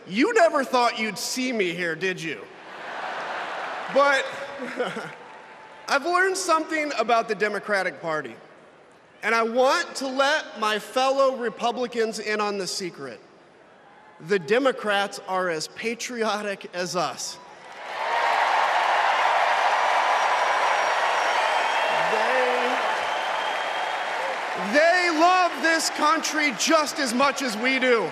you never thought you'd see me here, did you? But I've learned something about the Democratic Party, and I want to let my fellow Republicans in on the secret. The Democrats are as patriotic as us. They love this country just as much as we do.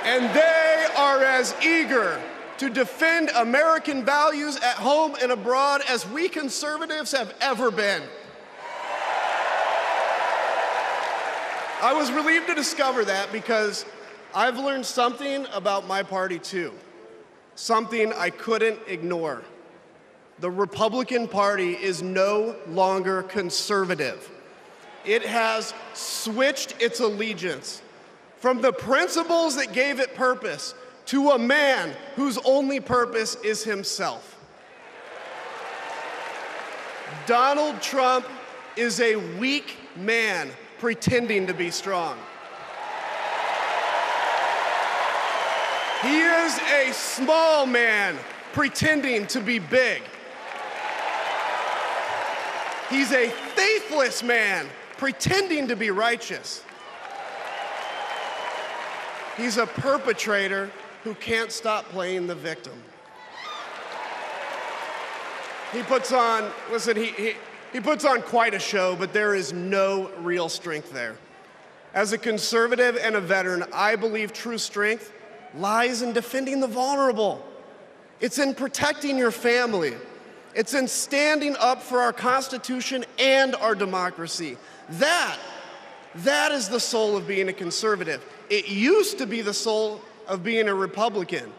And they are as eager to defend American values at home and abroad as we conservatives have ever been. I was relieved to discover that because I've learned something about my party too, something I couldn't ignore. The Republican Party is no longer conservative. It has switched its allegiance from the principles that gave it purpose to a man whose only purpose is himself. Donald Trump is a weak man pretending to be strong. He is a small man pretending to be big. He's a faithless man pretending to be righteous. He's a perpetrator who can't stop playing the victim. He puts on quite a show, but there is no real strength there. As a conservative and a veteran, I believe true strength lies in defending the vulnerable. It's in protecting your family. It's in standing up for our Constitution and our democracy. That is the soul of being a conservative. It used to be the soul of being a Republican,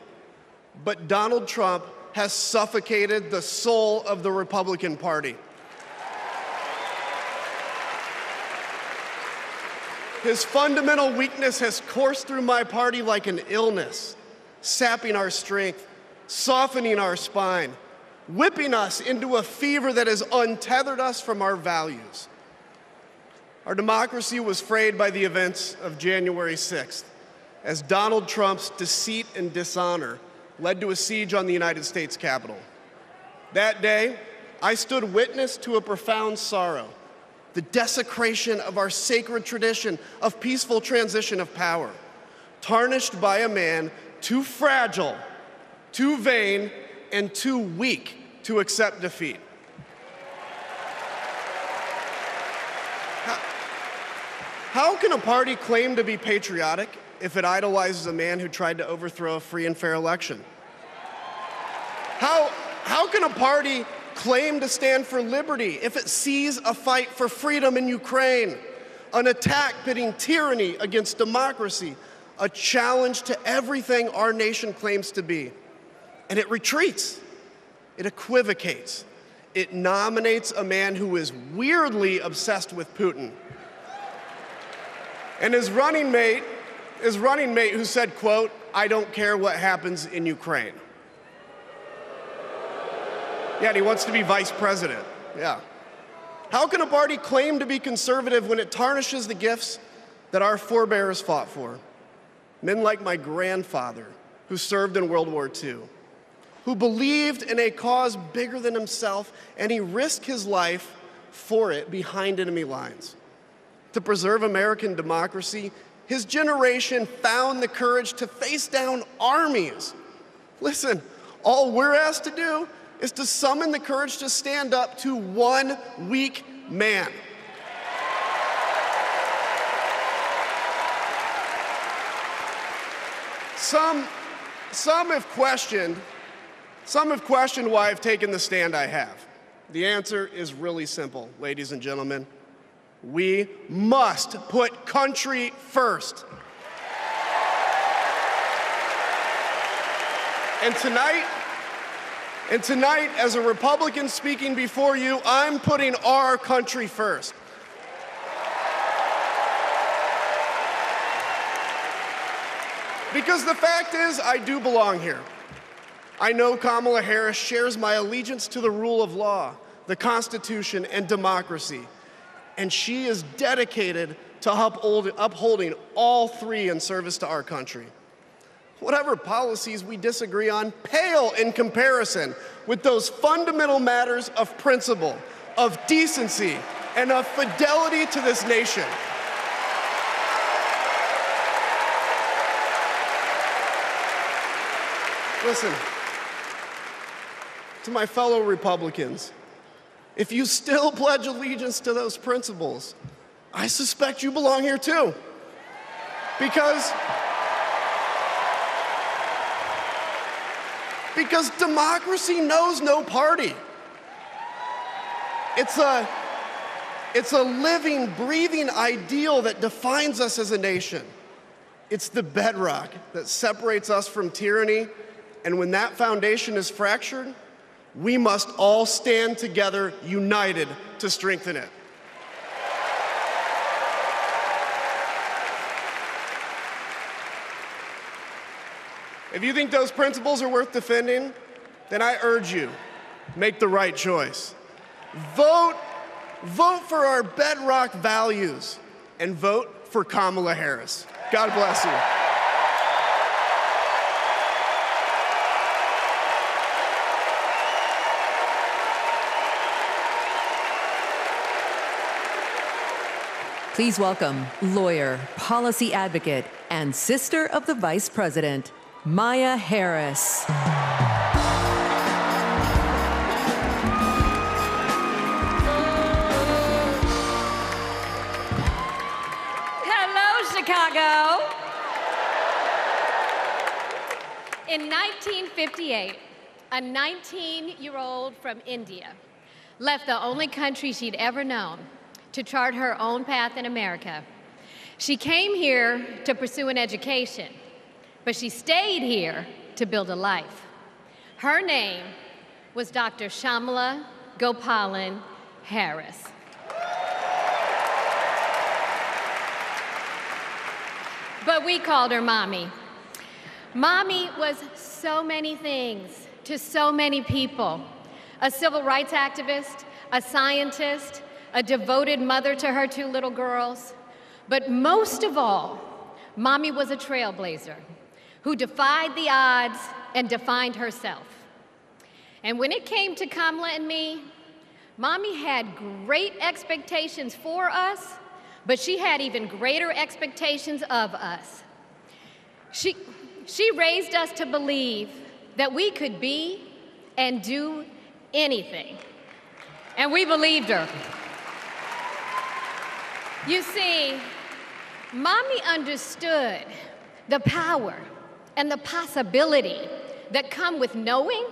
but Donald Trump has suffocated the soul of the Republican Party. His fundamental weakness has coursed through my party like an illness, sapping our strength, softening our spine, whipping us into a fever that has untethered us from our values. Our democracy was frayed by the events of January 6th, as Donald Trump's deceit and dishonor led to a siege on the United States Capitol. That day, I stood witness to a profound sorrow, the desecration of our sacred tradition of peaceful transition of power, tarnished by a man too fragile, too vain, and too weak to accept defeat. How can a party claim to be patriotic if it idolizes a man who tried to overthrow a free and fair election? How can a party claim to stand for liberty if it sees a fight for freedom in Ukraine, an attack pitting tyranny against democracy, a challenge to everything our nation claims to be, and it retreats, it equivocates, it nominates a man who is weirdly obsessed with Putin? And his running mate who said, quote, "I don't care what happens in Ukraine." Yeah, and he wants to be vice president. Yeah. How can a party claim to be conservative when it tarnishes the gifts that our forebears fought for? Men like my grandfather, who served in World War II, who believed in a cause bigger than himself, and he risked his life for it behind enemy lines. To preserve American democracy, his generation found the courage to face down armies. Listen, all we're asked to do is to summon the courage to stand up to one weak man. Some have questioned why I've taken the stand I have. The answer is really simple, ladies and gentlemen. We must put country first. And tonight, as a Republican speaking before you, I'm putting our country first. Because the fact is, I do belong here. I know Kamala Harris shares my allegiance to the rule of law, the Constitution, and democracy, and she is dedicated to upholding all three in service to our country. Whatever policies we disagree on pale in comparison with those fundamental matters of principle, of decency, and of fidelity to this nation. Listen, to my fellow Republicans, if you still pledge allegiance to those principles, I suspect you belong here too. Because democracy knows no party. It's a living, breathing ideal that defines us as a nation. It's the bedrock that separates us from tyranny, and when that foundation is fractured, we must all stand together, united, to strengthen it. If you think those principles are worth defending, then I urge you, make the right choice. Vote for our bedrock values, and vote for Kamala Harris. God bless you. Please welcome lawyer, policy advocate, and sister of the Vice President, Maya Harris. Hello, Chicago. In 1958, a 19-year-old from India left the only country she'd ever known to chart her own path in America. She came here to pursue an education, but she stayed here to build a life. Her name was Dr. Shamala Gopalan Harris. But we called her Mommy. Mommy was so many things to so many people: a civil rights activist, a scientist, a devoted mother to her two little girls. But most of all, Mommy was a trailblazer who defied the odds and defined herself. And when it came to Kamala and me, Mommy had great expectations for us, but she had even greater expectations of us. She raised us to believe that we could be and do anything. And we believed her. You see, Mommy understood the power and the possibility that come with knowing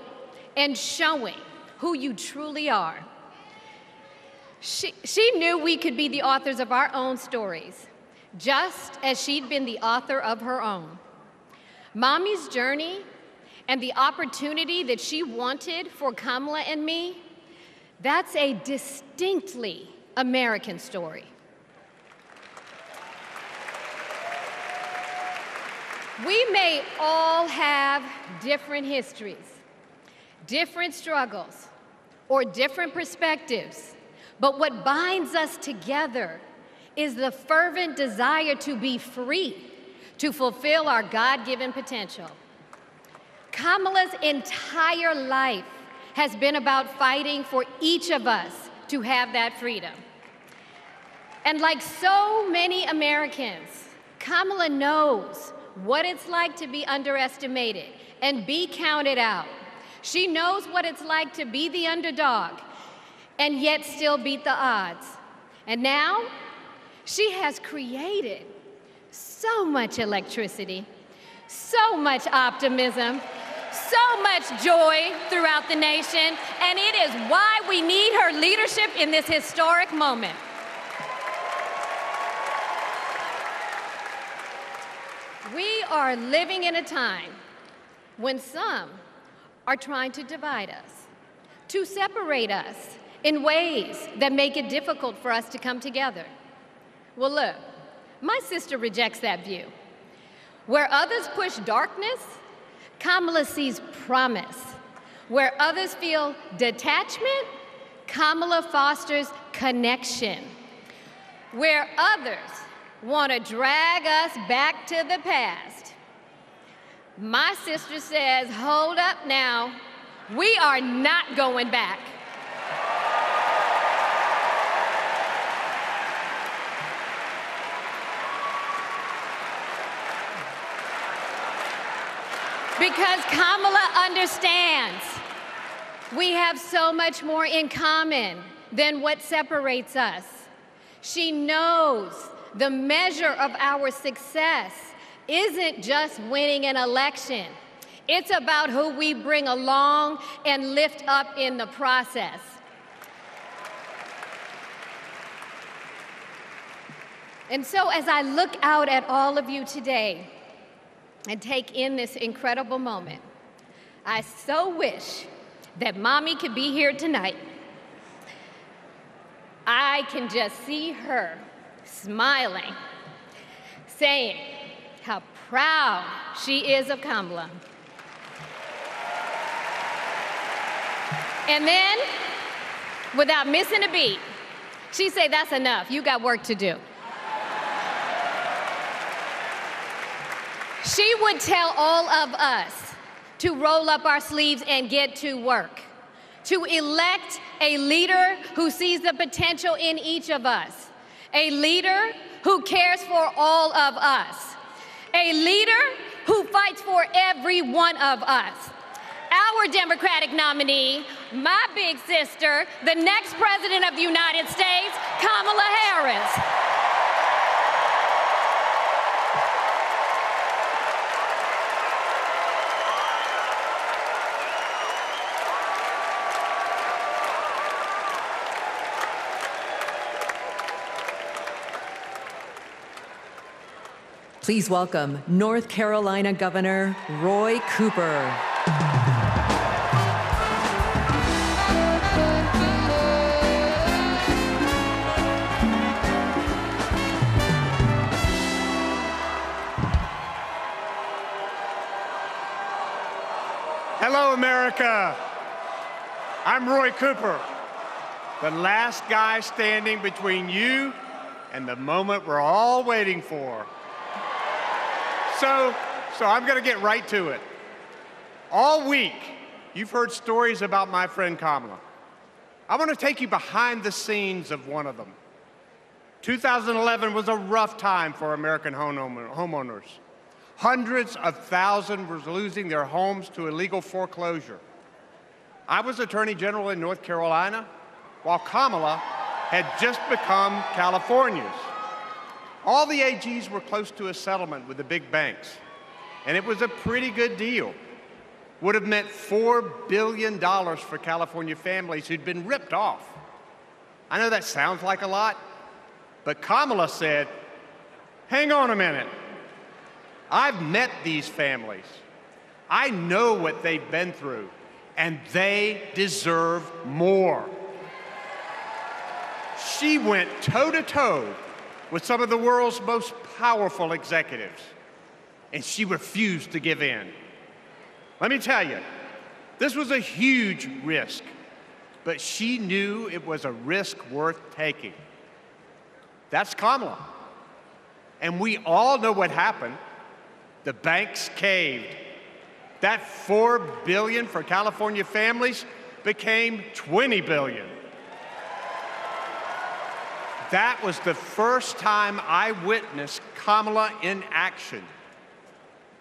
and showing who you truly are. She knew we could be the authors of our own stories, just as she'd been the author of her own. Mommy's journey and the opportunity that she wanted for Kamala and me, that's a distinctly American story. We may all have different histories, different struggles, or different perspectives, but what binds us together is the fervent desire to be free, to fulfill our God-given potential. Kamala's entire life has been about fighting for each of us to have that freedom. And like so many Americans, Kamala knows what it's like to be underestimated and be counted out. She knows what it's like to be the underdog and yet still beat the odds. And now, she has created so much electricity, so much optimism, so much joy throughout the nation, and it is why we need her leadership in this historic moment. We are living in a time when some are trying to divide us, to separate us in ways that make it difficult for us to come together. Well, look, my sister rejects that view. Where others push darkness, Kamala sees promise. Where others feel detachment, Kamala fosters connection. Where others want to drag us back to the past, my sister says, hold up now, we are not going back. Because Kamala understands we have so much more in common than what separates us. She knows the measure of our success isn't just winning an election. It's about who we bring along and lift up in the process. And so as I look out at all of you today and take in this incredible moment, I so wish that Mommy could be here tonight. I can just see her smiling, saying how proud she is of Kamala. And then, without missing a beat, she say, that's enough, you got work to do. She would tell all of us to roll up our sleeves and get to work, to elect a leader who sees the potential in each of us, a leader who cares for all of us, a leader who fights for every one of us. Our Democratic nominee, my big sister, the next President of the United States, Kamala Harris. Please welcome North Carolina Governor Roy Cooper. Hello, America. I'm Roy Cooper, the last guy standing between you and the moment we're all waiting for. So I'm going to get right to it. All week, you've heard stories about my friend Kamala. I want to take you behind the scenes of one of them. 2011 was a rough time for American homeowners. Hundreds of thousands were losing their homes to illegal foreclosure. I was Attorney General in North Carolina, while Kamala had just become California's. All the AGs were close to a settlement with the big banks, and it was a pretty good deal. Would have meant $4 billion for California families who'd been ripped off. I know that sounds like a lot, but Kamala said, hang on a minute. I've met these families. I know what they've been through, and they deserve more. She went toe-to-toe with some of the world's most powerful executives, and she refused to give in. Let me tell you, this was a huge risk, but she knew it was a risk worth taking. That's Kamala. And we all know what happened. The banks caved. That $4 billion for California families became $20 billion. That was the first time I witnessed Kamala in action.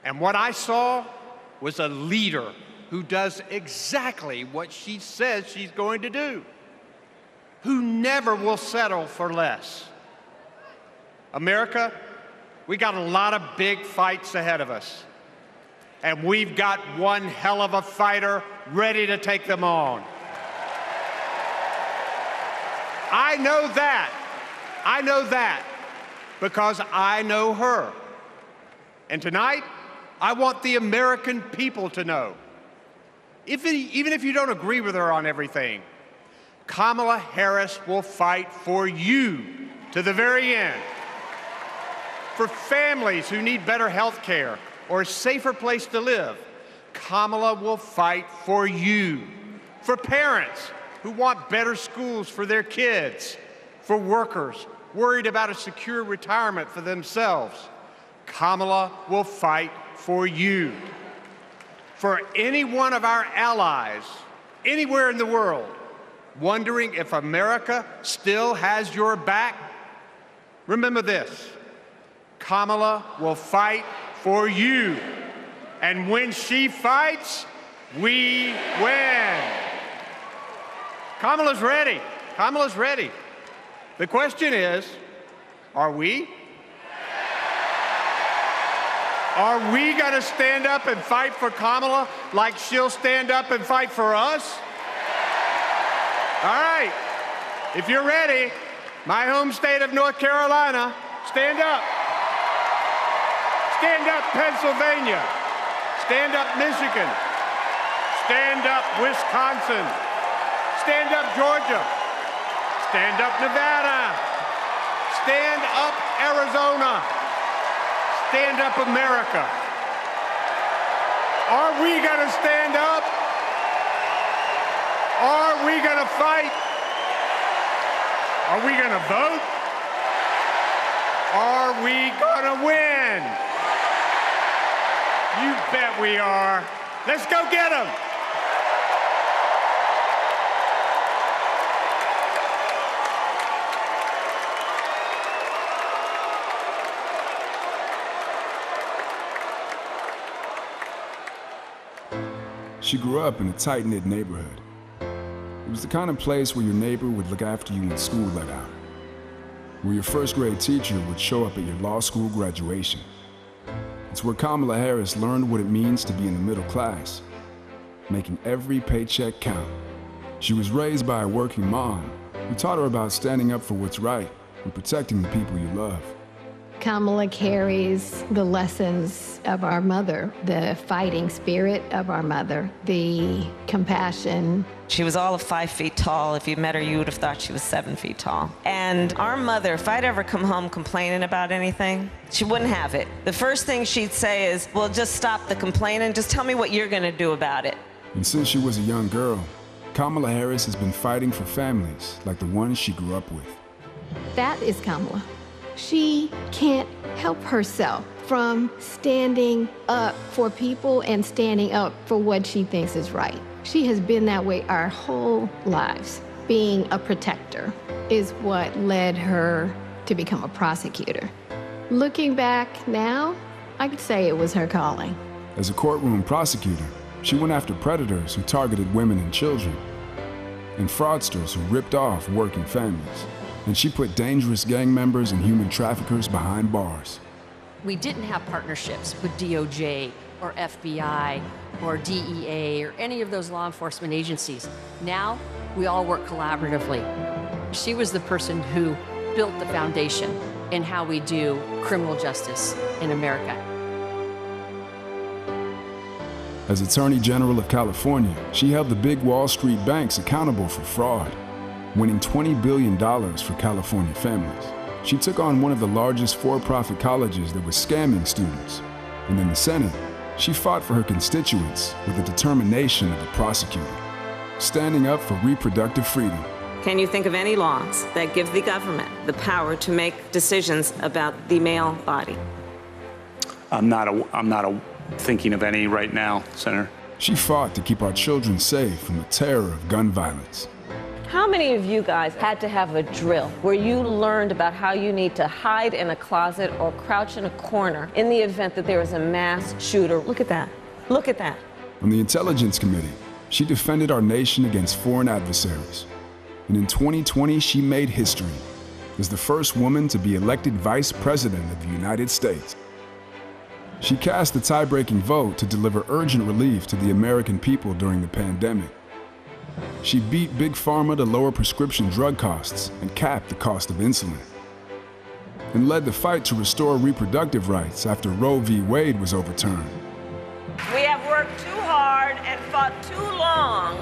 And what I saw was a leader who does exactly what she says she's going to do, who never will settle for less. America, we got a lot of big fights ahead of us, and we've got one hell of a fighter ready to take them on. I know that because I know her. And tonight, I want the American people to know, even if you don't agree with her on everything, Kamala Harris will fight for you to the very end. For families who need better health care or a safer place to live, Kamala will fight for you, for parents who want better schools for their kids, for workers worried about a secure retirement for themselves. Kamala will fight for you. For any one of our allies, anywhere in the world, wondering if America still has your back, remember this: Kamala will fight for you. And when she fights, we win. Kamala's ready. Kamala's ready. The question is, are we? Are we going to stand up and fight for Kamala like she'll stand up and fight for us? All right. If you're ready, my home state of North Carolina, stand up. Stand up, Pennsylvania. Stand up, Michigan. Stand up, Wisconsin. Stand up, Georgia. Stand up, Nevada. Stand up, Arizona. Stand up, America. Are we going to stand up? Are we going to fight? Are we going to vote? Are we going to win? You bet we are. Let's go get them. She grew up in a tight-knit neighborhood. It was the kind of place where your neighbor would look after you when school let out, where your first grade teacher would show up at your law school graduation. It's where Kamala Harris learned what it means to be in the middle class, making every paycheck count. She was raised by a working mom who taught her about standing up for what's right and protecting the people you love. Kamala carries the lessons of our mother, the fighting spirit of our mother, the compassion. She was all of 5 feet tall. If you met her, you would have thought she was 7 feet tall. And our mother, if I'd ever come home complaining about anything, she wouldn't have it. The first thing she'd say is, well, just stop the complaining. Just tell me what you're going to do about it. And since she was a young girl, Kamala Harris has been fighting for families like the ones she grew up with. That is Kamala. She can't help herself from standing up for people and standing up for what she thinks is right. She has been that way our whole lives. Being a protector is what led her to become a prosecutor. Looking back now, I could say it was her calling. As a courtroom prosecutor, she went after predators who targeted women and children, and fraudsters who ripped off working families. And she put dangerous gang members and human traffickers behind bars. We didn't have partnerships with DOJ or FBI or DEA or any of those law enforcement agencies. Now, we all work collaboratively. She was the person who built the foundation in how we do criminal justice in America. As Attorney General of California, she held the big Wall Street banks accountable for fraud, winning $20 billion for California families. She took on one of the largest for-profit colleges that was scamming students. And in the Senate, she fought for her constituents with the determination of a prosecutor, standing up for reproductive freedom. Can you think of any laws that give the government the power to make decisions about the male body? I'm not thinking of any right now, Senator. She fought to keep our children safe from the terror of gun violence. How many of you guys had to have a drill where you learned about how you need to hide in a closet or crouch in a corner in the event that there is a mass shooter? Look at that. Look at that. On the Intelligence Committee, she defended our nation against foreign adversaries. And in 2020, she made history as the first woman to be elected Vice President of the United States. She cast the tie-breaking vote to deliver urgent relief to the American people during the pandemic. She beat Big Pharma to lower prescription drug costs and cap the cost of insulin, and led the fight to restore reproductive rights after Roe v. Wade was overturned. We have worked too hard and fought too long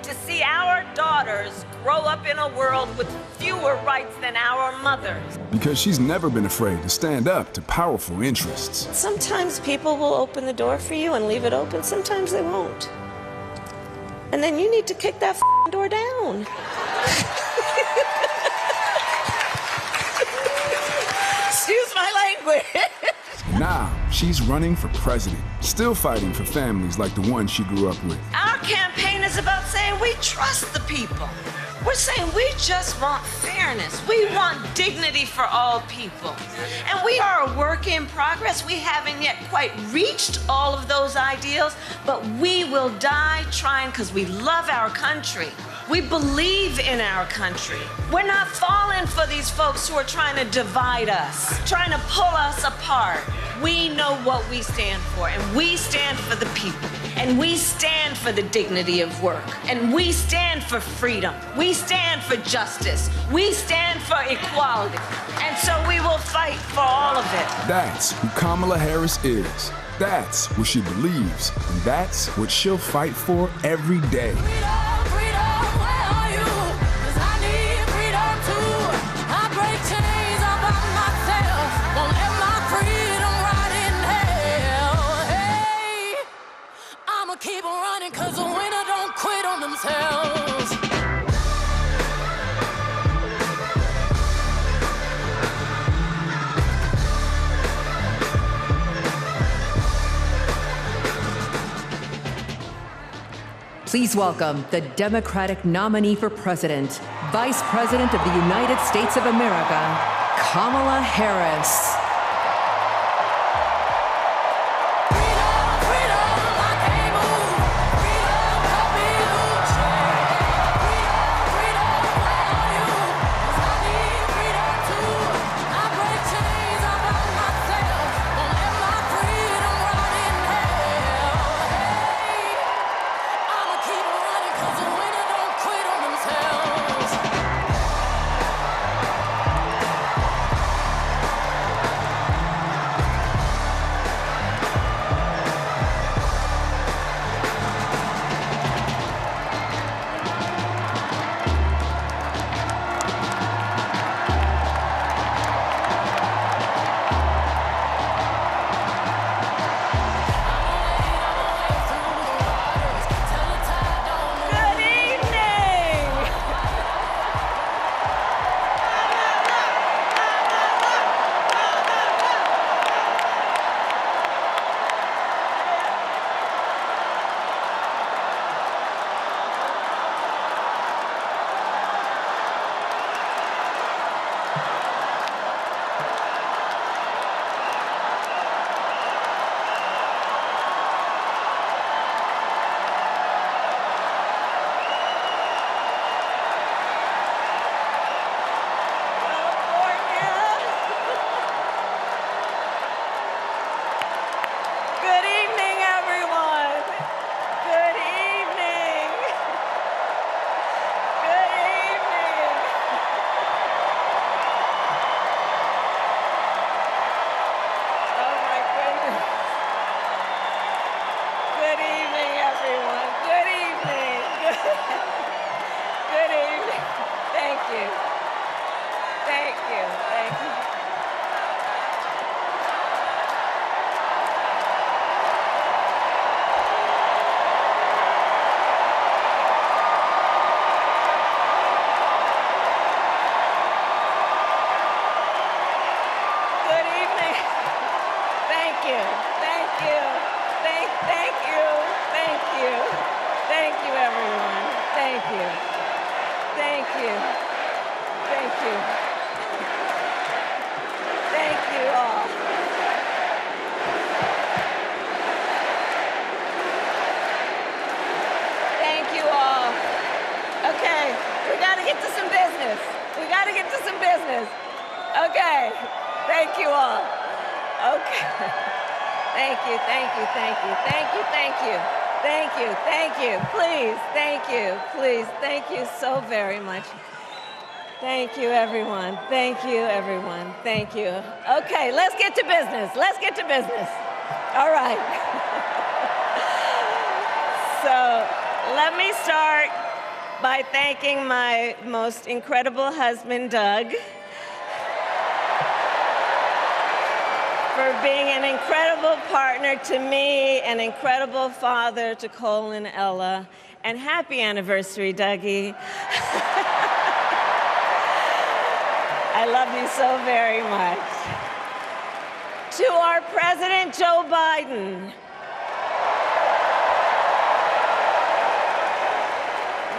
to see our daughters daughters grow up in a world with fewer rights than our mothers. Because she's never been afraid to stand up to powerful interests. Sometimes people will open the door for you and leave it open. Sometimes they won't. And then you need to kick that door down. Excuse my language. Now, she's running for president, still fighting for families like the one she grew up with. Our campaign is about saying we trust the people. We're saying we just want fairness. We want dignity for all people. And we are a work in progress. We haven't yet quite reached all of those ideals, but we will die trying because we love our country. We believe in our country. We're not falling for these folks who are trying to divide us, trying to pull us apart. We know what we stand for, and we stand for the people, and we stand for the dignity of work, and we stand for freedom. We stand for justice. We stand for equality. And so we will fight for all of it. That's who Kamala Harris is. That's what she believes, and that's what she'll fight for every day. Keep on running, cause the winner don't quit on themselves. Please welcome the Democratic nominee for president, Vice President of the United States of America, Kamala Harris. Thank you, everyone. Thank you, everyone. Thank you. Okay, let's get to business. Let's get to business. All right. So let me start by thanking my most incredible husband, Doug, for being an incredible partner to me, an incredible father to Cole and Ella, and happy anniversary, Dougie. I love you so very much. To our President, Joe Biden.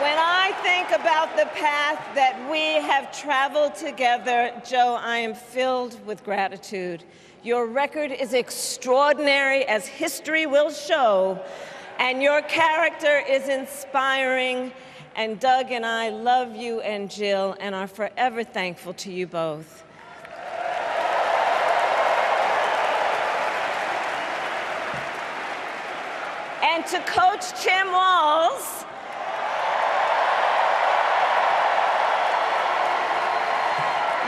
When I think about the path that we have traveled together, Joe, I am filled with gratitude. Your record is extraordinary, as history will show, and your character is inspiring. And Doug and I love you and Jill and are forever thankful to you both. And to Coach Tim Walz,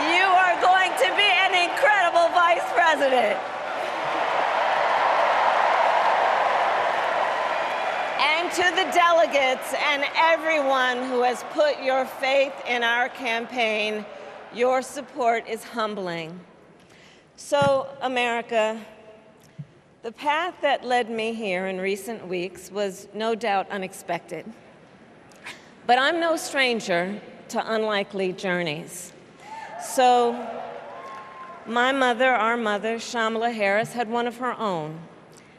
you are going to be an incredible vice president. And to the delegates and everyone who has put your faith in our campaign, your support is humbling. So, America, the path that led me here in recent weeks was no doubt unexpected. But I'm no stranger to unlikely journeys. So, my mother, our mother, Kamala Harris, had one of her own.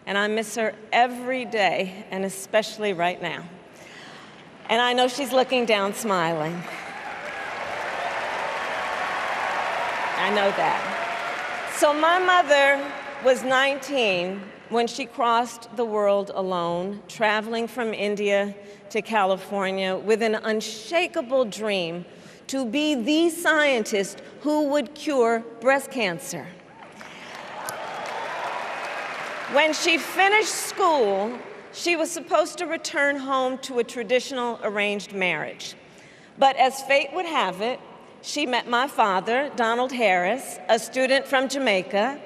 And I miss her every day, and especially right now. And I know she's looking down smiling. I know that. So my mother was 19 when she crossed the world alone, traveling from India to California with an unshakable dream to be the scientist who would cure breast cancer. When she finished school, she was supposed to return home to a traditional arranged marriage. But as fate would have it, she met my father, Donald Harris, a student from Jamaica.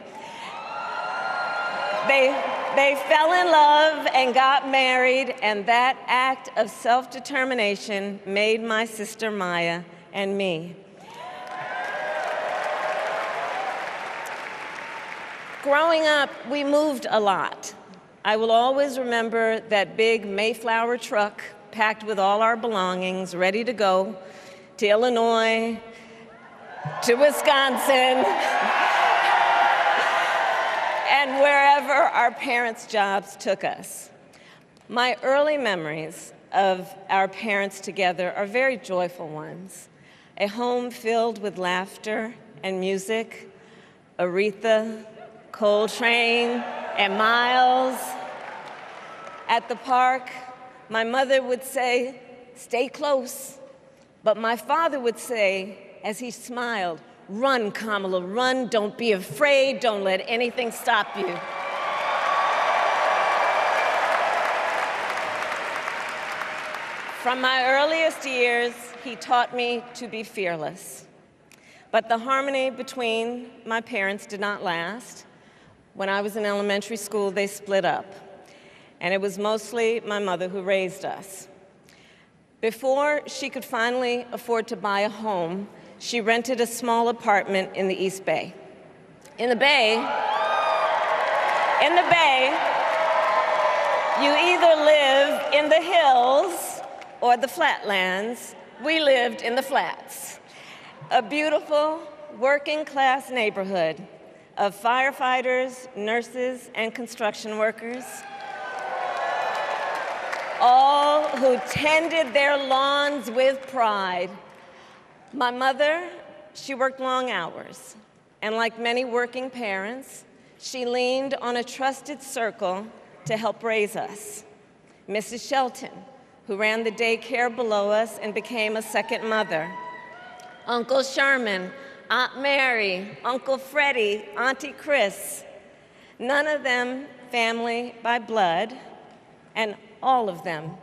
They fell in love and got married, and that act of self-determination made my sister Maya and me. Growing up, we moved a lot. I will always remember that big Mayflower truck packed with all our belongings, ready to go to Illinois, to Wisconsin, and wherever our parents' jobs took us. My early memories of our parents together are very joyful ones. A home filled with laughter and music, Aretha, Coltrane, and Miles. At the park, my mother would say, "Stay close." But my father would say, as he smiled, "Run, Kamala, run. Don't be afraid. Don't let anything stop you." From my earliest years, he taught me to be fearless. But the harmony between my parents did not last. When I was in elementary school, they split up, and it was mostly my mother who raised us. Before she could finally afford to buy a home, she rented a small apartment in the East Bay. In the Bay, you either live in the hills or the flatlands. We lived in the flats. A beautiful working-class neighborhood of firefighters, nurses, and construction workers, all who tended their lawns with pride. My mother, she worked long hours, and like many working parents, she leaned on a trusted circle to help raise us. Mrs. Shelton, who ran the daycare below us and became a second mother. Uncle Sherman, Aunt Mary, Uncle Freddie, Auntie Chris. None of them family by blood, and all of them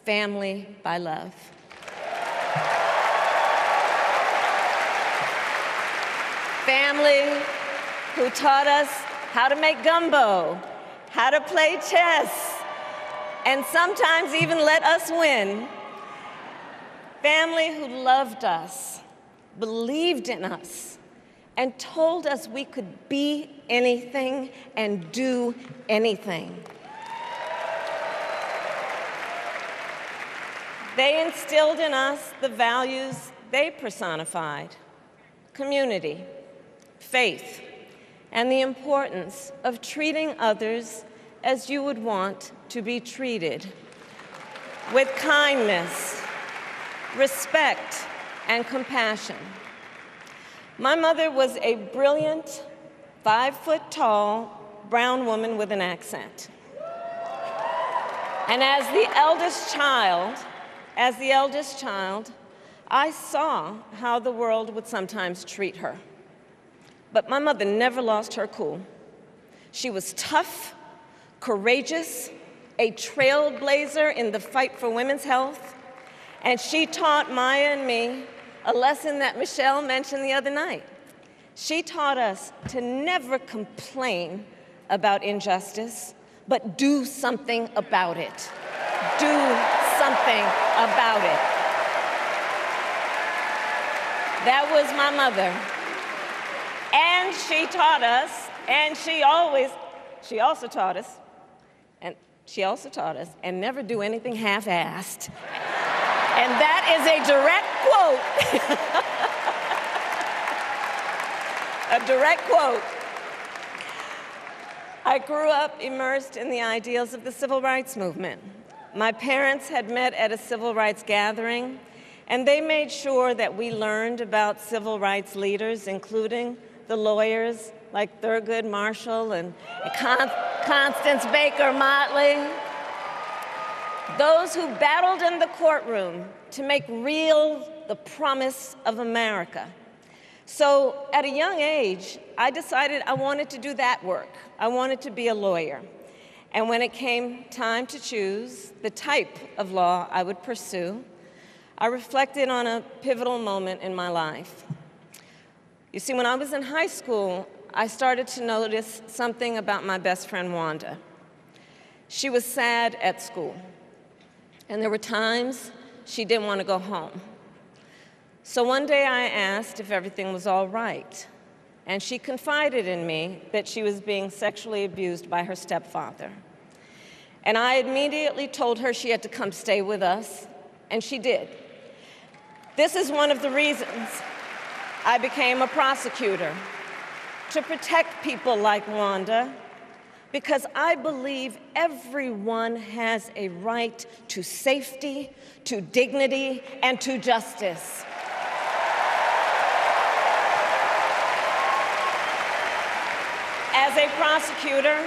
family by love. Family who taught us how to make gumbo, how to play chess, and sometimes even let us win. Family who loved us, believed in us, and told us we could be anything and do anything. They instilled in us the values they personified: community, faith, and the importance of treating others as you would want to be treated, with kindness, respect, and compassion. My mother was a brilliant, 5-foot-tall, brown woman with an accent. And as the eldest child, I saw how the world would sometimes treat her. But my mother never lost her cool. She was tough, courageous, a trailblazer in the fight for women's health, and she taught Maya and me a lesson that Michelle mentioned the other night. She taught us to never complain about injustice, but do something about it. Do something about it. That was my mother. And she taught us, and she also taught us, and never do anything half-assed. And that is a direct quote. A direct quote. I grew up immersed in the ideals of the civil rights movement. My parents had met at a civil rights gathering, and they made sure that we learned about civil rights leaders, including the lawyers like Thurgood Marshall and Constance Baker Motley, those who battled in the courtroom to make real the promise of America. So at a young age, I decided I wanted to do that work. I wanted to be a lawyer. And when it came time to choose the type of law I would pursue, I reflected on a pivotal moment in my life. You see, when I was in high school, I started to notice something about my best friend, Wanda. She was sad at school, and there were times she didn't want to go home. So one day I asked if everything was all right, and she confided in me that she was being sexually abused by her stepfather. And I immediately told her she had to come stay with us, and she did. This is one of the reasons I became a prosecutor, to protect people like Wanda, because I believe everyone has a right to safety, to dignity, and to justice. As a prosecutor,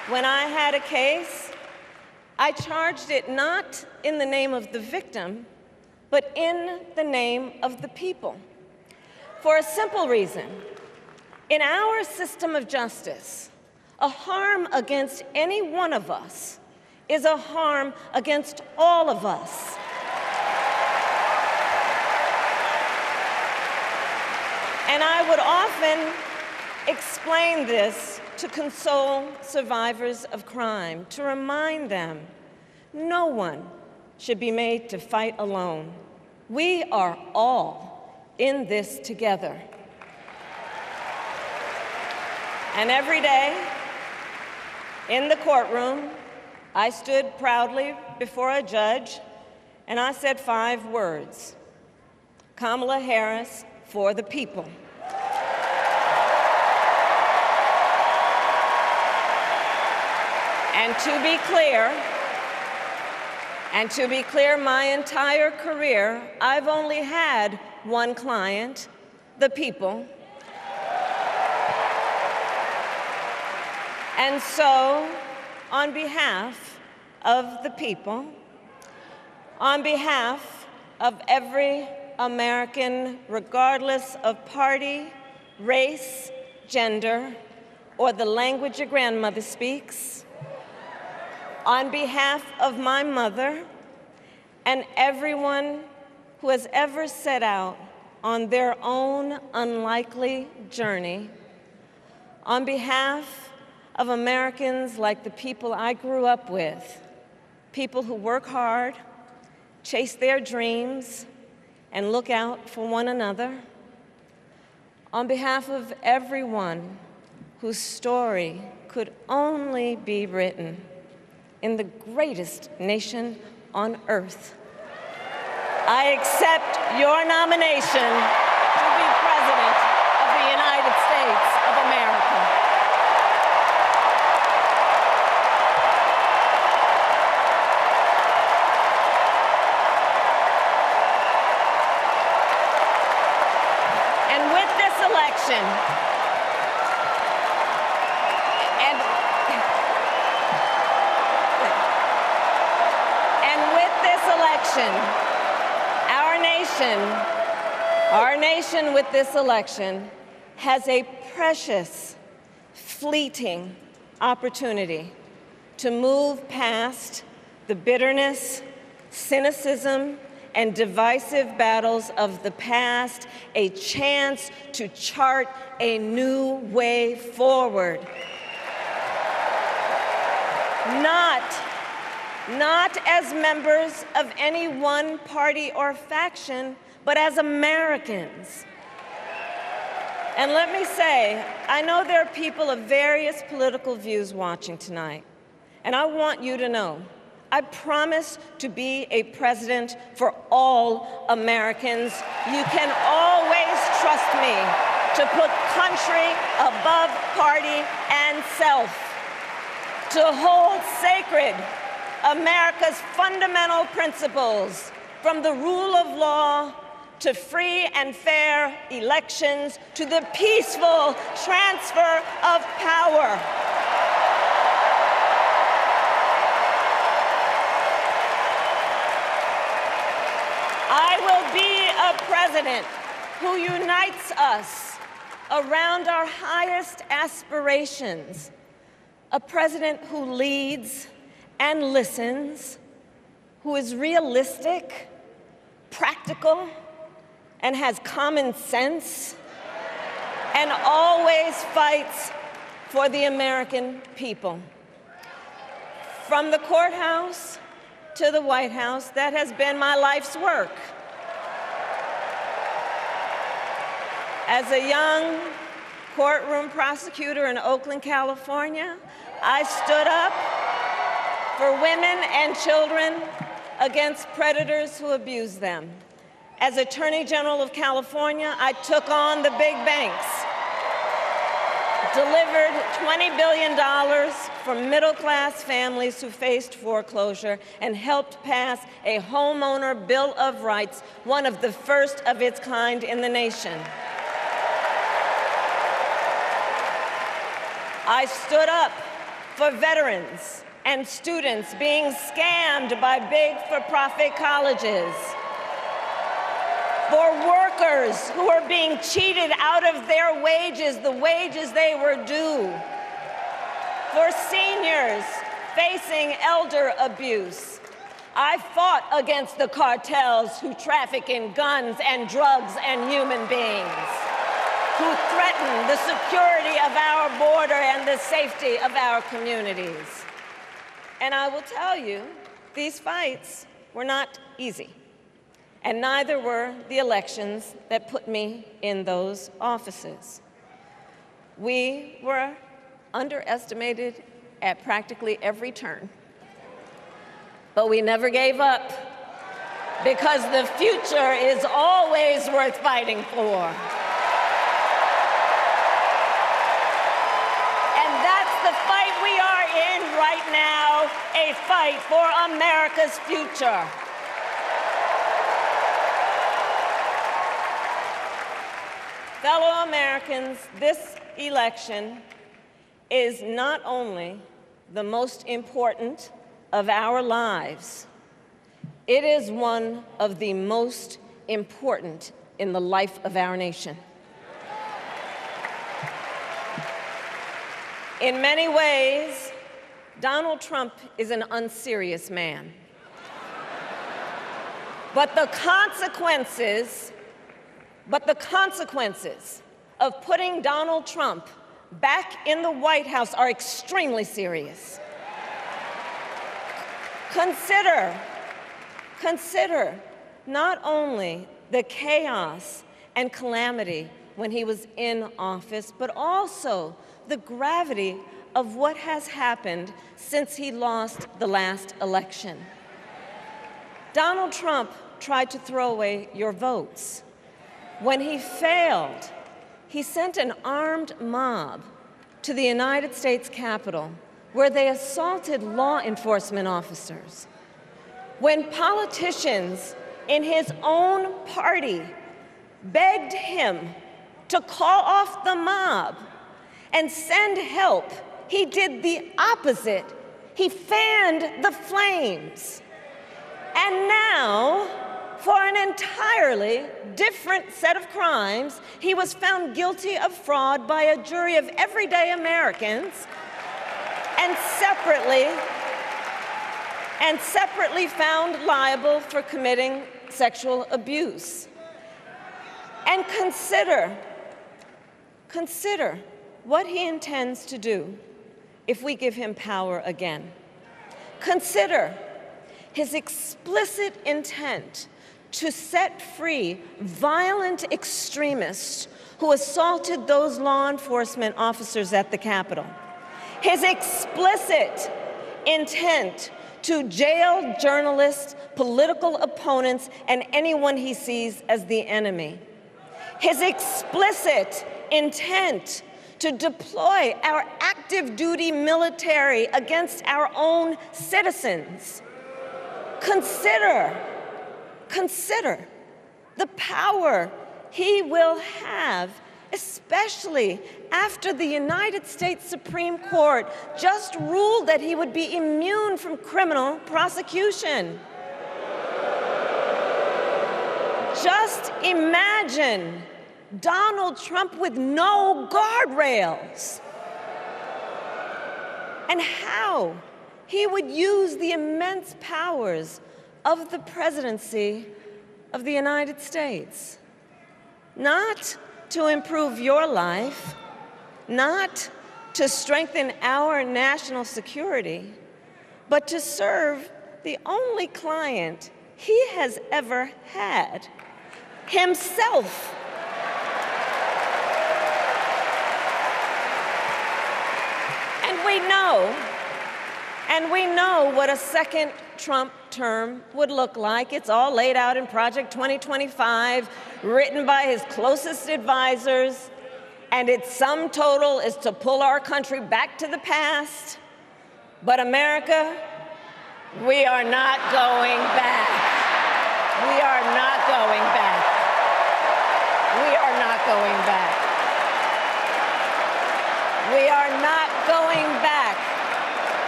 when I had a case, I charged it not in the name of the victim, but in the name of the people. For a simple reason. In our system of justice, a harm against any one of us is a harm against all of us. And I would often explain this to console survivors of crime, to remind them no one should be made to fight alone. We are all in this together. And every day, in the courtroom, I stood proudly before a judge, and I said 5 words: Kamala Harris for the people. And to be clear, my entire career, I've only had one client, the people. And so, on behalf of the people, on behalf of every American, regardless of party, race, gender, or the language your grandmother speaks, on behalf of my mother and everyone who has ever set out on their own unlikely journey, on behalf of Americans like the people I grew up with, people who work hard, chase their dreams, and look out for one another. On behalf of everyone whose story could only be written in the greatest nation on earth, I accept your nomination to be President of the United States of America. And with this election, our nation with this election has a precious, fleeting opportunity to move past the bitterness, cynicism, and divisive battles of the past, a chance to chart a new way forward. Not as members of any one party or faction, but as Americans. And let me say, I know there are people of various political views watching tonight, and I want you to know, I promise to be a president for all Americans. You can always trust me to put country above party and self, to hold sacred America's fundamental principles, from the rule of law to free and fair elections to the peaceful transfer of power. I will be a president who unites us around our highest aspirations, a president who leads and listens, who is realistic, practical, and has common sense, and always fights for the American people. From the courthouse to the White House, that has been my life's work. As a young courtroom prosecutor in Oakland, California, I stood up for women and children against predators who abuse them. As Attorney General of California, I took on the big banks, delivered $20 billion for middle-class families who faced foreclosure, and helped pass a homeowner Bill of Rights, one of the first of its kind in the nation. I stood up for veterans and students being scammed by big for-profit colleges, for workers who are being cheated out of their wages, the wages they were due, for seniors facing elder abuse. I fought against the cartels who traffic in guns and drugs and human beings, who threaten the security of our border and the safety of our communities. And I will tell you, these fights were not easy, and neither were the elections that put me in those offices. We were underestimated at practically every turn, but we never gave up, because the future is always worth fighting for. Right now, a fight for America's future. Fellow Americans, this election is not only the most important of our lives, it is one of the most important in the life of our nation. In many ways, Donald Trump is an unserious man. But the consequences of putting Donald Trump back in the White House are extremely serious. Consider not only the chaos and calamity when he was in office, but also the gravity of what has happened since he lost the last election. Donald Trump tried to throw away your votes. When he failed, he sent an armed mob to the United States Capitol, where they assaulted law enforcement officers. When politicians in his own party begged him to call off the mob and send help, he did the opposite. He fanned the flames. And now, for an entirely different set of crimes, he was found guilty of fraud by a jury of everyday Americans and separately found liable for committing sexual abuse. And consider what he intends to do if we give him power again. Consider his explicit intent to set free violent extremists who assaulted those law enforcement officers at the Capitol. His explicit intent to jail journalists, political opponents, and anyone he sees as the enemy. His explicit intent to deploy our active duty military against our own citizens. Consider the power he will have, especially after the United States Supreme Court just ruled that he would be immune from criminal prosecution. Just imagine Donald Trump with no guardrails, and how he would use the immense powers of the presidency of the United States, not to improve your life, not to strengthen our national security, but to serve the only client he has ever had, himself. And we know what a second Trump term would look like. It's all laid out in Project 2025, written by his closest advisors, and its sum total is to pull our country back to the past. But America, we are not going back. We are not going back. We are not going back. We are not going back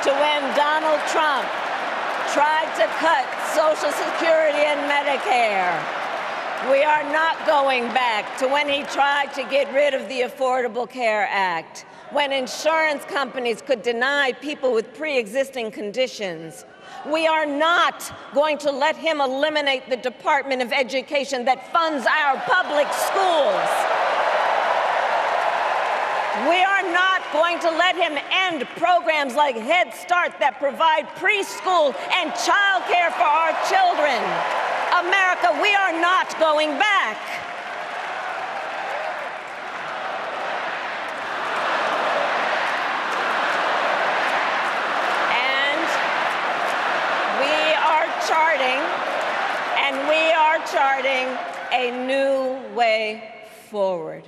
to when Donald Trump tried to cut Social Security and Medicare. We are not going back to when he tried to get rid of the Affordable Care Act, when insurance companies could deny people with pre-existing conditions. We are not going to let him eliminate the Department of Education that funds our public schools. We are not going to let him end programs like Head Start that provide preschool and childcare for our children. America, we are not going back. And we are charting a new way forward.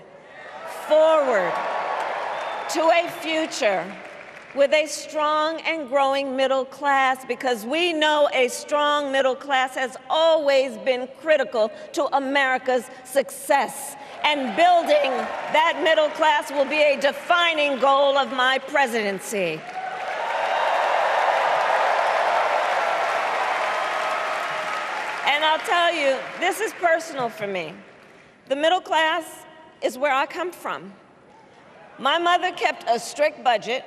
Forward to a future with a strong and growing middle class, because we know a strong middle class has always been critical to America's success. And building that middle class will be a defining goal of my presidency. And I'll tell you, this is personal for me. The middle class is where I come from. My mother kept a strict budget.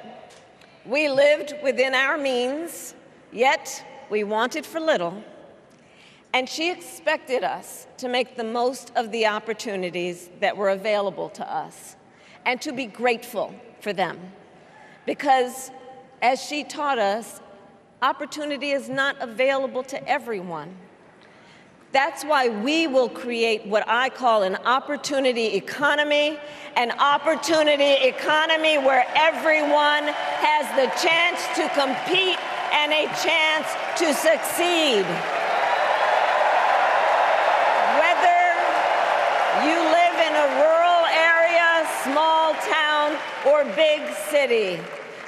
We lived within our means, yet we wanted for little. And she expected us to make the most of the opportunities that were available to us and to be grateful for them. Because, as she taught us, opportunity is not available to everyone. That's why we will create what I call an opportunity economy where everyone has the chance to compete and a chance to succeed. Whether you live in a rural area, small town, or big city.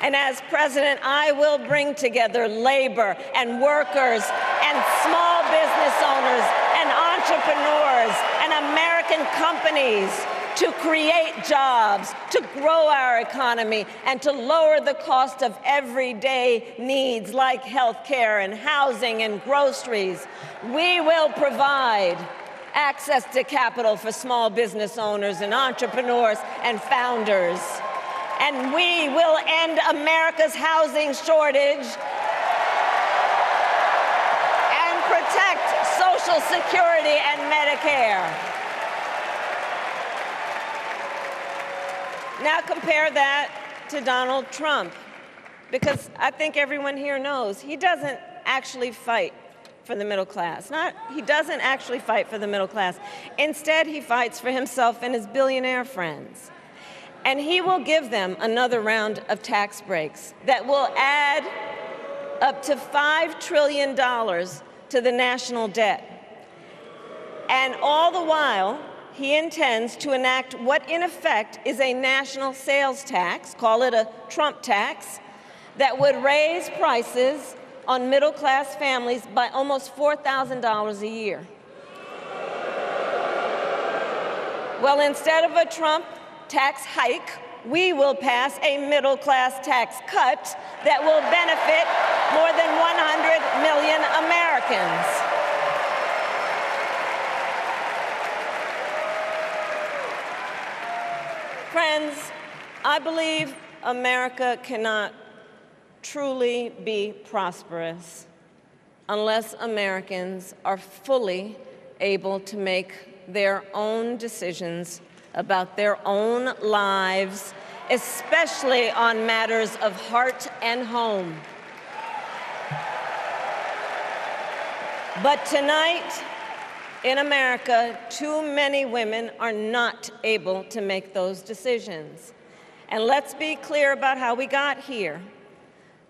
And as president, I will bring together labor and workers and small business owners and entrepreneurs and American companies to create jobs, to grow our economy, and to lower the cost of everyday needs like health care and housing and groceries. We will provide access to capital for small business owners and entrepreneurs and founders. And we will end America's housing shortage and protect Social Security and Medicare. Now compare that to Donald Trump, because I think everyone here knows he doesn't actually fight for the middle class. He doesn't actually fight for the middle class. Instead, he fights for himself and his billionaire friends. And he will give them another round of tax breaks that will add up to $5 trillion to the national debt. And all the while, he intends to enact what in effect is a national sales tax, call it a Trump tax, that would raise prices on middle-class families by almost $4,000 a year. Well, instead of a Trump tax hike, we will pass a middle-class tax cut that will benefit more than 100 million Americans. Friends, I believe America cannot truly be prosperous unless Americans are fully able to make their own decisions about their own lives, especially on matters of heart and home. But tonight, in America, too many women are not able to make those decisions. And let's be clear about how we got here.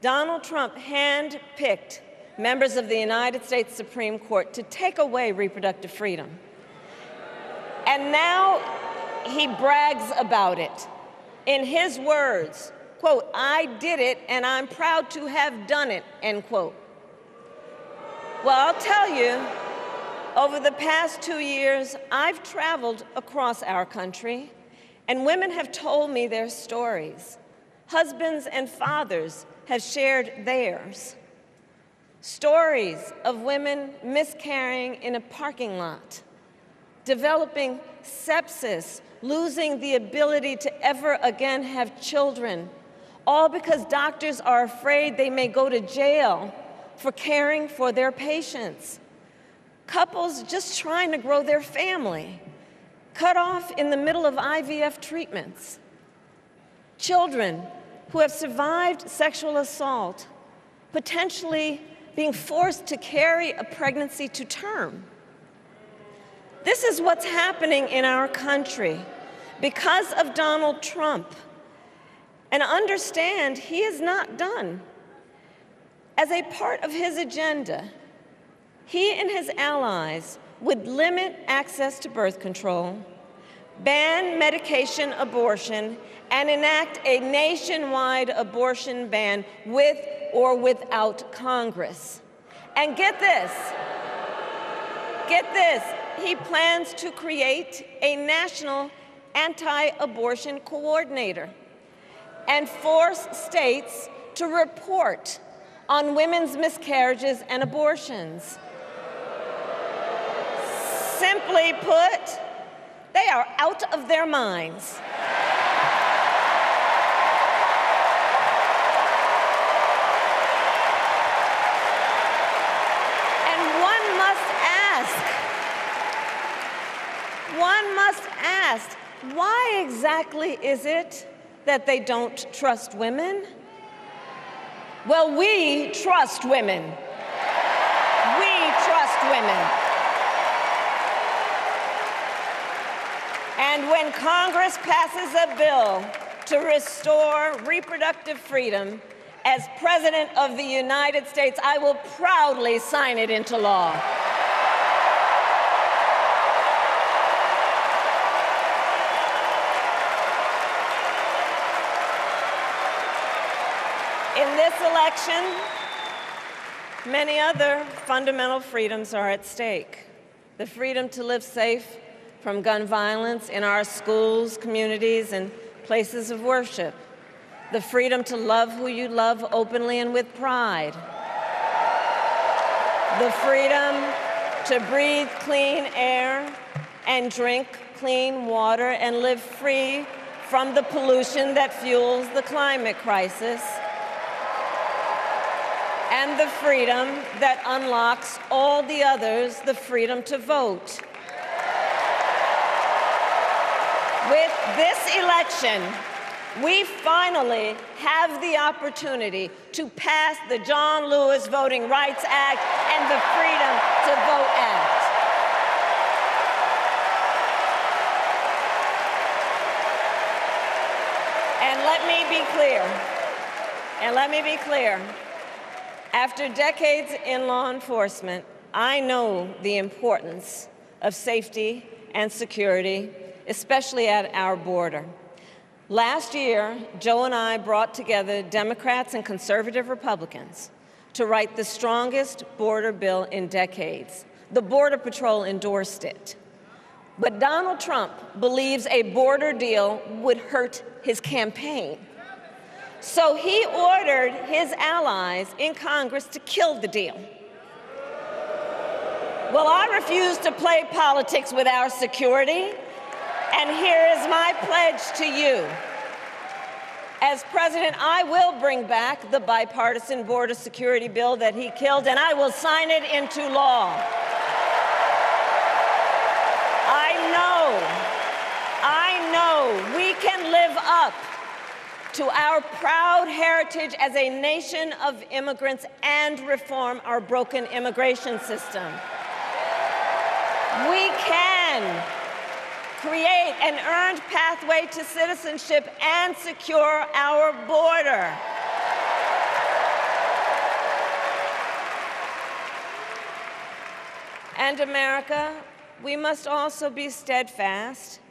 Donald Trump handpicked members of the United States Supreme Court to take away reproductive freedom. And now he brags about it. In his words, quote, "I did it and I'm proud to have done it," end quote. Well, I'll tell you, over the past 2 years, I've traveled across our country, and women have told me their stories. Husbands and fathers have shared theirs. Stories of women miscarrying in a parking lot, developing sepsis, losing the ability to ever again have children, all because doctors are afraid they may go to jail for caring for their patients. Couples just trying to grow their family, cut off in the middle of IVF treatments. Children who have survived sexual assault, potentially being forced to carry a pregnancy to term. This is what's happening in our country because of Donald Trump. And understand, he is not done. As a part of his agenda, he and his allies would limit access to birth control, ban medication abortion, and enact a nationwide abortion ban with or without Congress. And get this, he plans to create a national anti-abortion coordinator and force states to report on women's miscarriages and abortions. Simply put, they are out of their minds. And one must ask, why exactly is it that they don't trust women? Well, we trust women. We trust women. And when Congress passes a bill to restore reproductive freedom, as President of the United States, I will proudly sign it into law. In this election, many other fundamental freedoms are at stake. The freedom to live safe from gun violence in our schools, communities, and places of worship. The freedom to love who you love openly and with pride. The freedom to breathe clean air and drink clean water and live free from the pollution that fuels the climate crisis. And the freedom that unlocks all the others, the freedom to vote. With this election, we finally have the opportunity to pass the John Lewis Voting Rights Act and the Freedom to Vote Act. And let me be clear, after decades in law enforcement, I know the importance of safety and security, especially at our border. Last year, Joe and I brought together Democrats and conservative Republicans to write the strongest border bill in decades. The Border Patrol endorsed it. But Donald Trump believes a border deal would hurt his campaign. So he ordered his allies in Congress to kill the deal. Well, I refuse to play politics with our security. And here is my pledge to you. As president, I will bring back the bipartisan border security bill that he killed, and I will sign it into law. I know we can live up to our proud heritage as a nation of immigrants and reform our broken immigration system. We can create an earned pathway to citizenship and secure our border. And America, we must also be steadfast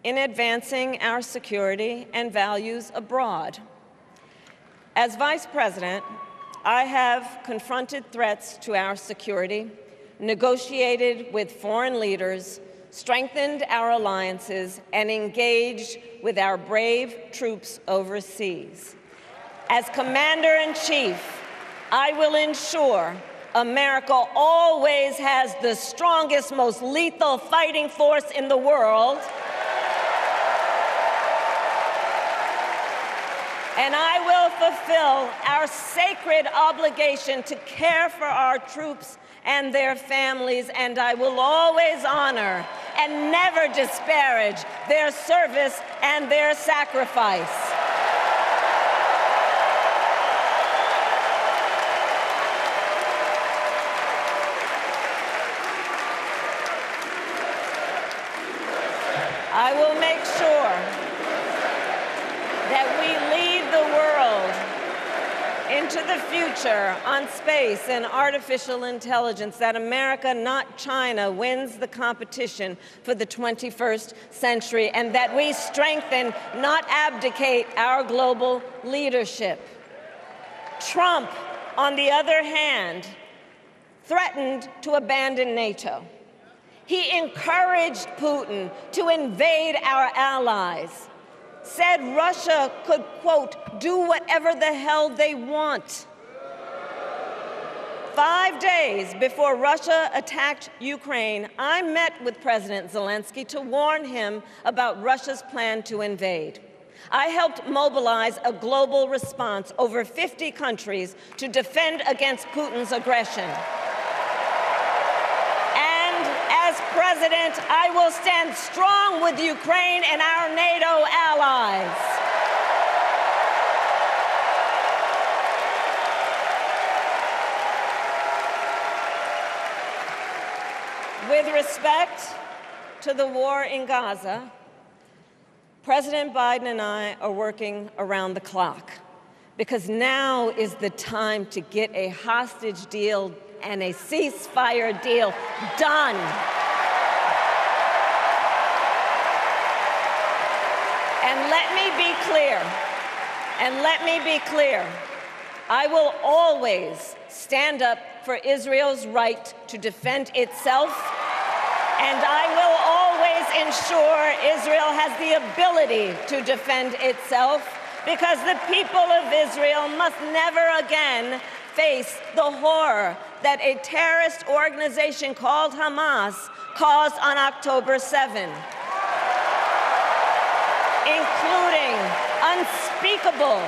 in advancing our security and values abroad. As Vice President, I have confronted threats to our security, negotiated with foreign leaders, strengthened our alliances, and engaged with our brave troops overseas. As Commander-in-Chief, I will ensure America always has the strongest, most lethal fighting force in the world. And I will fulfill our sacred obligation to care for our troops and their families, and I will always honor and never disparage their service and their sacrifice. I will make sure that we lead the world into the future on space and artificial intelligence, that America, not China, wins the competition for the 21st century, and that we strengthen, not abdicate, our global leadership. Trump, on the other hand, threatened to abandon NATO. He encouraged Putin to invade our allies, said Russia could, quote, do whatever the hell they want. 5 days before Russia attacked Ukraine, I met with President Zelensky to warn him about Russia's plan to invade. I helped mobilize a global response, over 50 countries, to defend against Putin's aggression. As president, I will stand strong with Ukraine and our NATO allies. With respect to the war in Gaza, President Biden and I are working around the clock because now is the time to get a hostage deal and a ceasefire deal done. And let me be clear, I will always stand up for Israel's right to defend itself, and I will always ensure Israel has the ability to defend itself, because the people of Israel must never again face the horror that a terrorist organization called Hamas caused on October 7, including unspeakable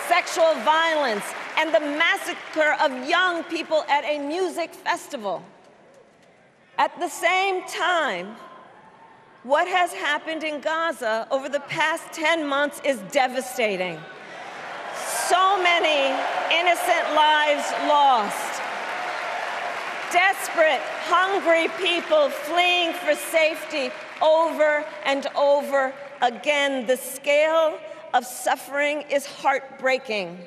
sexual violence and the massacre of young people at a music festival. At the same time, what has happened in Gaza over the past 10 months is devastating. So many innocent lives lost. Desperate, hungry people fleeing for safety over and over again. The scale of suffering is heartbreaking.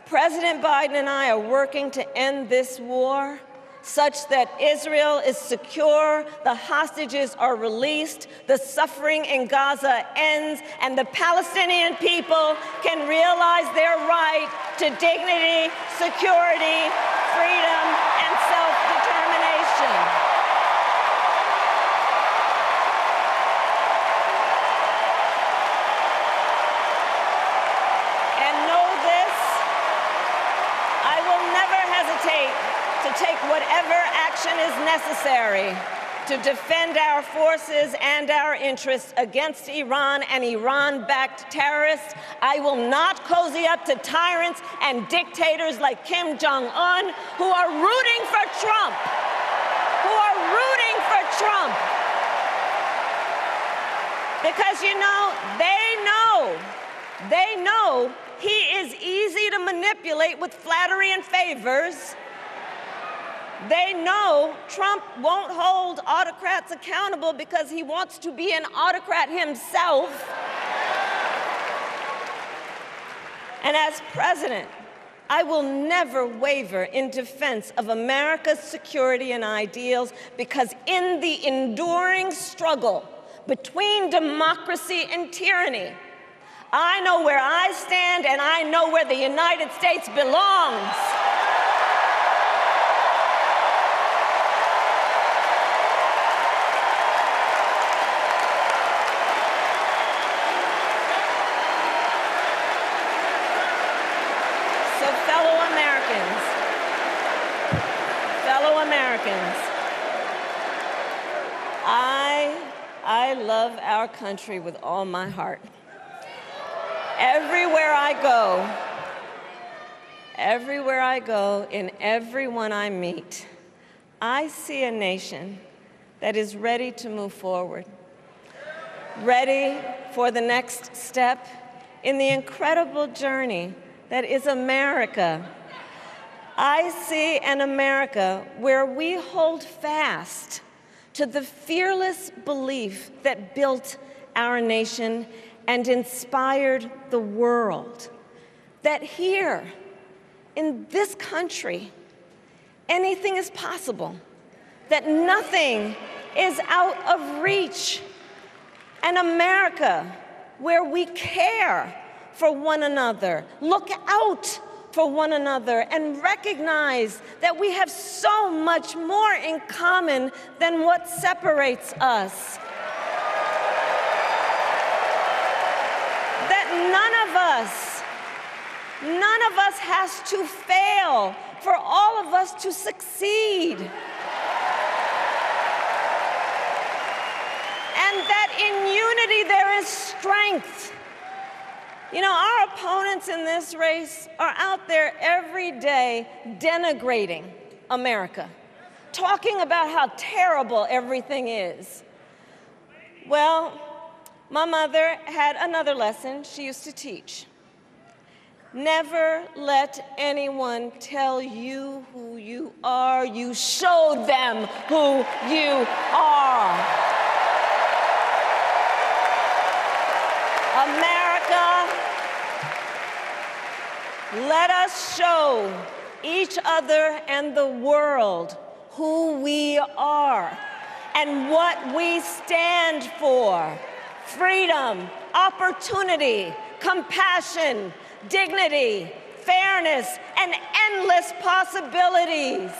President Biden and I are working to end this war such that Israel is secure, the hostages are released, the suffering in Gaza ends, and the Palestinian people can realize their right to dignity, security, freedom, and self-determination. To take whatever action is necessary to defend our forces and our interests against Iran and Iran-backed terrorists. I will not cozy up to tyrants and dictators like Kim Jong-un who are rooting for Trump, Because, you know, they know he is easy to manipulate with flattery and favors. They know Trump won't hold autocrats accountable because he wants to be an autocrat himself. And as president, I will never waver in defense of America's security and ideals, because in the enduring struggle between democracy and tyranny, I know where I stand and I know where the United States belongs. I love our country with all my heart. Everywhere I go, in everyone I meet, I see a nation that is ready to move forward, ready for the next step in the incredible journey that is America. I see an America where we hold fast to the fearless belief that built our nation and inspired the world, that here, in this country, anything is possible, that nothing is out of reach. An America where we care for one another, look out for one another, and recognize that we have so much more in common than what separates us. That none of us has to fail for all of us to succeed. And that in unity there is strength. You know, our opponents in this race are out there every day denigrating America, talking about how terrible everything is. Well, my mother had another lesson she used to teach. Never let anyone tell you who you are. You show them who you are. America, let us show each other and the world who we are and what we stand for. Freedom, opportunity, compassion, dignity, fairness, and endless possibilities.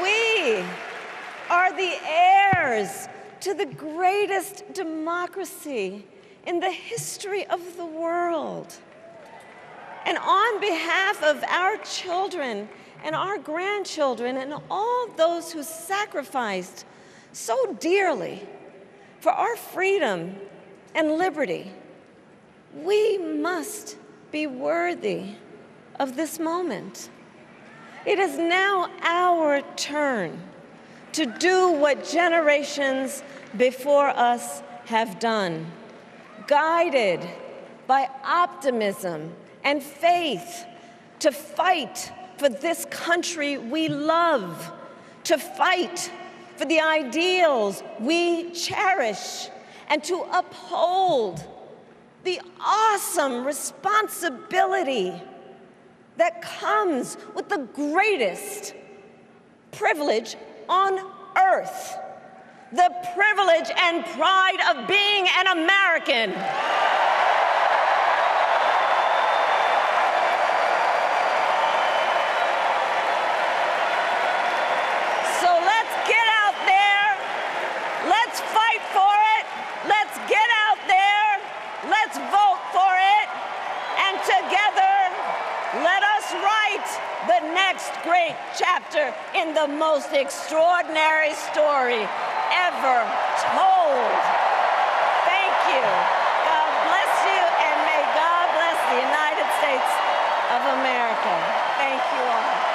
We are the heirs to the greatest democracy in the history of the world. And on behalf of our children and our grandchildren and all those who sacrificed so dearly for our freedom and liberty, we must be worthy of this moment. It is now our turn to do what generations before us have done, guided by optimism and faith, to fight for this country we love, to fight for the ideals we cherish, and to uphold the awesome responsibility that comes with the greatest privilege on earth, the privilege and pride of being an American. So let's get out there, let's fight for it, let's get out there, let's vote for it, and together let us write the next great chapter in the most extraordinary story ever told. Thank you. God bless you, and may God bless the United States of America. Thank you all.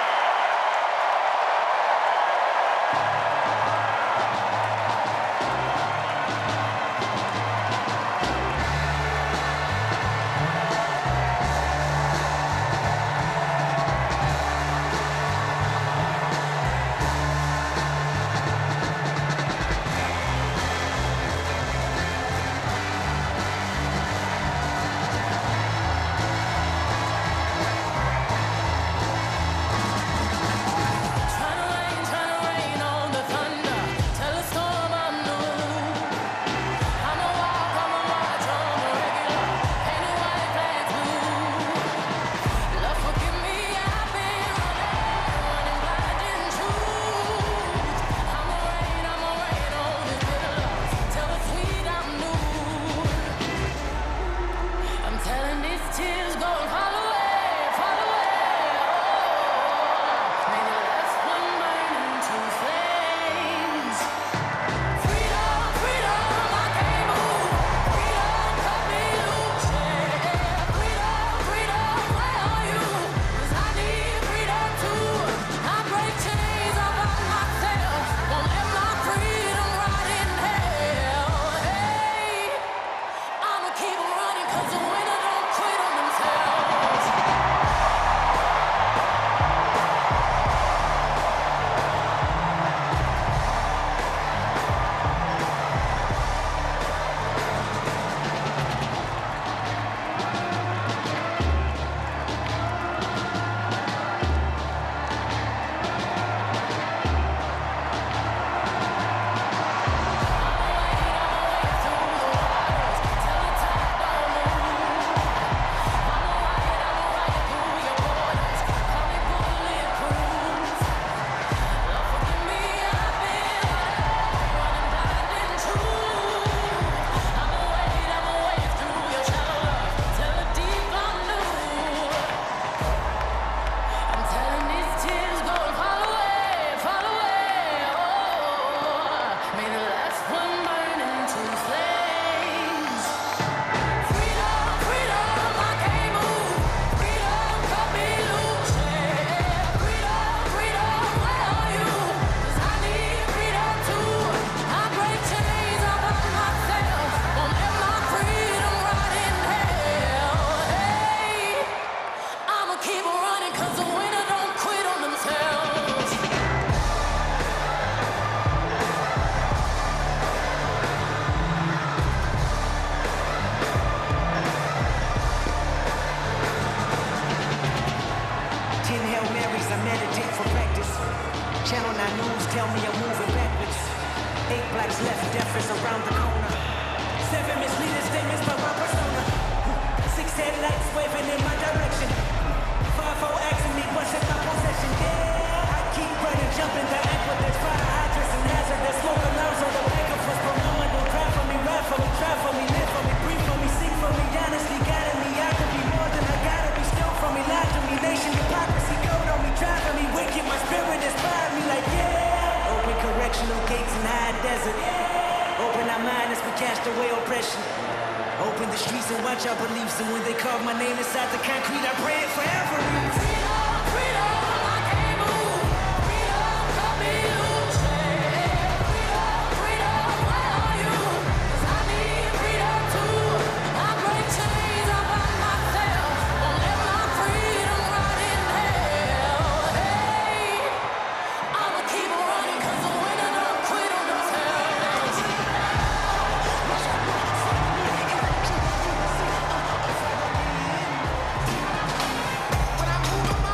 10 Hail Marys, I meditate for practice. Channel 9 News tell me I'm moving backwards. 8 blacks left, death is around the corner. 7 misleading statements by my persona. 6 headlights waving in my direction. 5-4 asking me what's in my possession. Yeah, I keep running, jumping the ankle. There's fire hydrants and hazardous smoke alarms on the back of us. But no one don't cry for me, ride for me, try for me, live for me, breathe for me, sing for me, honestly guiding me. I could be more than I gotta be, still from me, lie to me, nation hypocrisy, gold on me, driving me wicked. My spirit inspired me like yeah. Open correctional gates in high desert. Open our mind as we cast away oppression. Open the streets and watch our beliefs. And when they carve my name inside the concrete, I pray it forever. Freedom, freedom, I can't move. Freedom, cut me loose. Freedom, freedom, where are you? 'Cause I need freedom too. I break chains up by myself. I'll live my freedom right in hell. Hey, I'ma keep on running 'cause the winner don't quit on themselves. When I move my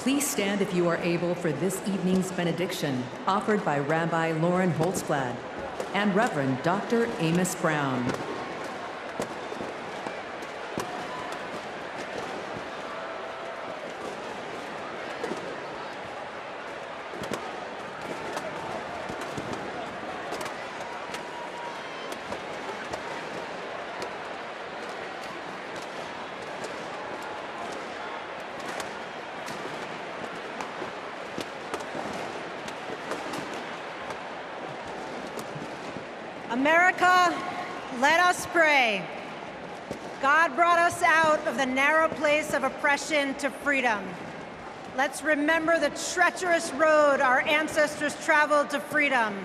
Please stand if you are able for this evening's benediction, offered by Rabbi Lauren Holtzblad and Reverend Dr. Amos Brown. America, let us pray. God brought us out of the narrow place of oppression to freedom. Let's remember the treacherous road our ancestors traveled to freedom,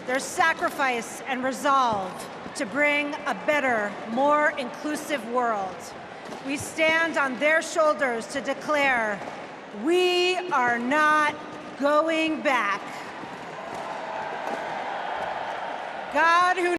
their sacrifice and resolve to bring a better, more inclusive world. We stand on their shoulders to declare, we are not going back. God who